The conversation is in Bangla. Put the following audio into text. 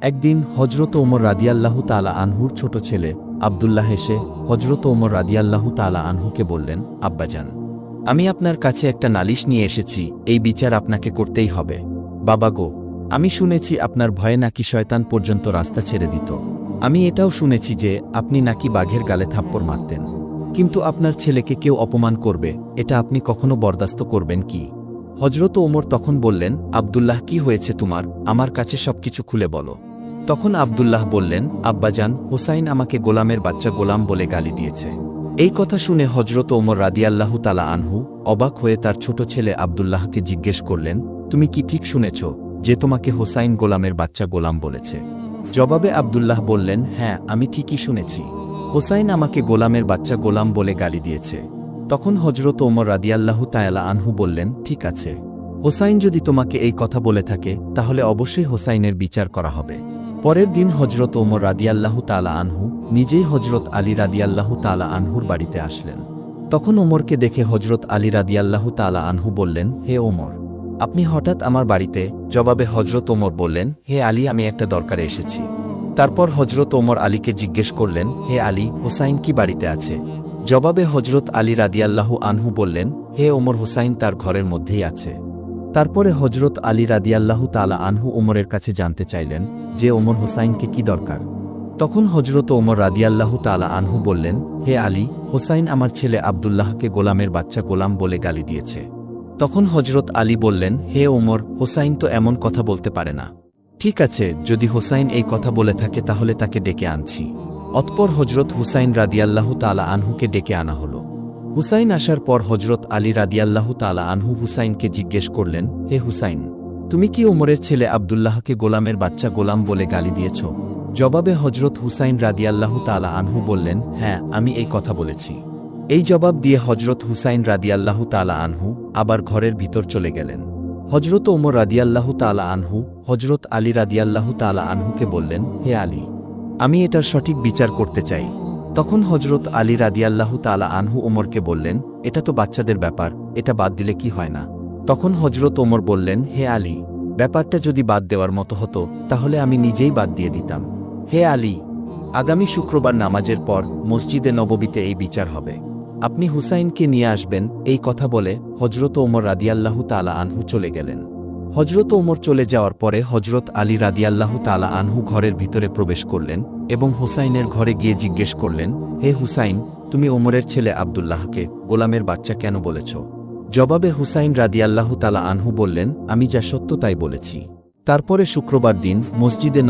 একদিন হজরত ওমর রাদিয়াল্লাহু তাআলা আনহুর ছোট ছেলে আব্দুল্লাহ এসে হজরত ওমর রাদিয়াল্লাহু তাআলা আনহুকে বললেন, আব্বাজান, আমি আপনার কাছে একটা নালিশ নিয়ে এসেছি, এই বিচার আপনাকে করতেই হবে। বাবা গো, আমি শুনেছি আপনার ভয়ে নাকি শয়তান পর্যন্ত রাস্তা ছেড়ে দিত। আমি এটাও শুনেছি যে আপনি নাকি বাঘের গালে থাপ্পড় মারতেন। কিন্তু আপনার ছেলেকে কেউ অপমান করবে, এটা আপনি কখনো বরদাস্ত করবেন কি? হজরত ওমর তখন বললেন, আব্দুল্লাহ, কি হয়েছে তোমার? আমার কাছে সবকিছু খুলে বলো। তখন আব্দুল্লাহ বললেন, আব্বাজান, হোসাইন আমাকে গোলামের বাচ্চা গোলাম বলে গালি দিয়েছে। এই কথা শুনে হজরত ওমর রাদিয়াল্লাহু তাআলা আনহু অবাক হয়ে তার ছোট ছেলে আব্দুল্লাহকে জিজ্ঞেস করলেন, তুমি কি ঠিক শুনেছ যে তোমাকে হোসাইন গোলামের বাচ্চা গোলাম বলেছে? জবাবে আব্দুল্লাহ বললেন, হ্যাঁ, আমি ঠিকই শুনেছি। হোসাইন আমাকে গোলামের বাচ্চা গোলাম বলে গালি দিয়েছে। তখন হজরত ওমর রাদিয়াল্লাহু তাআলা আনহু বললেন, ঠিক আছে, হোসাইন যদি তোমাকে এই কথা বলে থাকে তাহলে অবশ্যই হোসাইনের বিচার করা হবে। পরের দিন হজরত ওমর রাদিয়াল্লাহু তাআলা আনহু নিজেই হজরত আলী রাদিয়াল্লাহু তাআলা আনহুর বাড়িতে আসলেন। তখন ওমরকে দেখে হজরত আলী রাদিয়াল্লাহু তাআলা আনহু বললেন, হে ওমর, আপনি হঠাৎ আমার বাড়িতে? জবাবে হজরত ওমর বললেন, হে আলী, আমি একটা দরকারে এসেছি। তারপর হজরত ওমর আলীকে জিজ্ঞেস করলেন, হে আলী, হোসাইন কি বাড়িতে আছে? জবাবে হজরত আলী রাদিয়াল্লাহু আনহু বললেন, হে ওমর, হোসাইন তার ঘরের মধ্যেই আছে। তারপরে হজরত আলী রাদিয়াল্লাহু তাআলা আনহু ওমরের কাছে জানতে চাইলেন যে ওমর, হোসাইনকে কি দরকার? তখন হজরত ওমর রাদিয়াল্লাহু তাআলা আনহু বললেন, হে আলী, হোসাইন আমার ছেলে আব্দুল্লাহকে গোলামের বাচ্চা গোলাম বলে গালি দিয়েছে। তখন হজরত আলী বললেন, হে ওমর, হোসাইন তো এমন কথা বলতে পারে না। ঠিক আছে, যদি হোসাইন এই কথা বলে থাকে তাহলে তাকে ডেকে আনছি। অতঃপর হজরত হুসাইন রাদিয়াল্লাহু তাআলা আনহুকে ডেকে আনা হল। হুসাইন আসার পর হজরত আলী রাদিয়াল্লাহু তাআলা আনহু হুসাইনকে জিজ্ঞেস করলেন, হে হুসাইন, তুমি কি ওমরের ছেলে আব্দুল্লাহকে গোলামের বাচ্চা গোলাম বলে গালি দিয়েছ? জবাবে হজরত হুসাইন রাদিয়াল্লাহু তাআলা আনহু বললেন, হ্যাঁ, আমি এই কথা বলেছি। এই জবাব দিয়ে হজরত হুসাইন রাদিয়াল্লাহু তাআলা আনহু আবার ঘরের ভিতর চলে গেলেন। হজরত ওমর রাদিয়াল্লাহু তাআলা আনহু হজরত আলী রাদিয়াল্লাহু তাআলা আনহুকে বললেন, হে আলী, আমি এটার সঠিক বিচার করতে চাই। তখন হজরত আলী রাদিয়াল্লাহু তাআলা আনহু ওমরকে বললেন, এটা তো বাচ্চাদের ব্যাপার, এটা বাদ দিলে কি হয় না? তখন হজরত ওমর বললেন, হে আলী, ব্যাপারটা যদি বাদ দেওয়ার মতো হতো তাহলে আমি নিজেই বাদ দিয়ে দিতাম। হে আলী, আগামী শুক্রবার নামাজের পর মসজিদে নববীতে এই বিচার হবে। আপনি হুসাইনকে নিয়ে আসবেন। এই কথা বলে হজরত ওমর রাদিয়াল্লাহু তাআলা আনহু চলে গেলেন। হজরত ওমর চলে যাওয়ার পরে হজরত আলী রাদিয়াল্লাহু তাআলা আনহু ঘরের ভিতরে প্রবেশ করলেন এবং হুসাইনের ঘরে গিয়ে জিজ্ঞেস করলেন, হে হুসাইন, তুমি ওমরের ছেলে আব্দুল্লাহকে গোলামের বাচ্চা কেন বলেছ? জবাবে হুসাইন রাদিয়াল্লাহু তাআলা আনহু বললেন, আমি যা সত্য তাই বলেছি। তারপরে শুক্রবার দিন মসজিদে